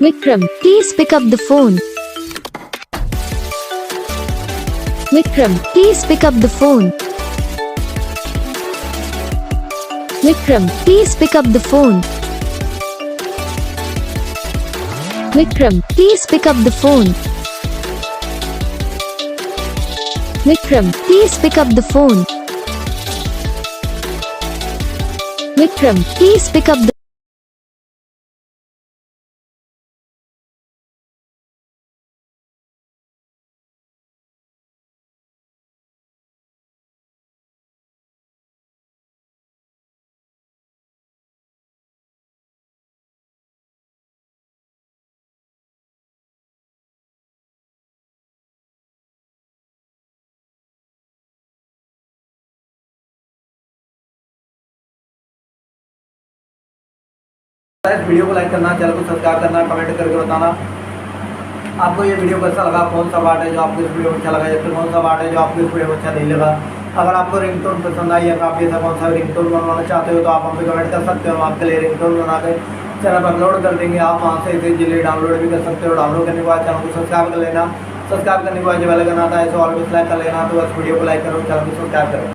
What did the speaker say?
Vikram, please pick up the phone. Vikram, please pick up the phone. Vikram, please pick up the phone. Vikram, please pick up the phone. Vikram, please pick up the phone. Vikram, please pick up the इस video को like करना, channel को subscribe करना, comment करके बताना आपको ये video कैसा लगा, कौन सा पार्ट है जो आपको इस वीडियो में अच्छा लगा, या फिर कौन सा पार्ट है जो आपको इस वीडियो में अच्छा नहीं लगा। अगर आपको रिंगटोन पसंद आई या फिर आप ऐसा कौन सा रिंगटोन बनवाना चाहते हो तो आप हमें कमेंट कर सकते हो। हम आपके लिए रिंगटोन बना के चैनल पर अपलोड कर देंगे। आप वहाँ से इसे जिले डाउनलोड भी कर सकते हो। डाउनलोड करने के बाद चैनल को सब्सक्राइब कर लेना। सब्सक्राइब करने के बाद जो बेल आइकन आता है इसे ऑल पे सेलेक्ट कर लेना। तो बस वीडियो को लाइक करो, चैनल को सब्सक्राइब करो।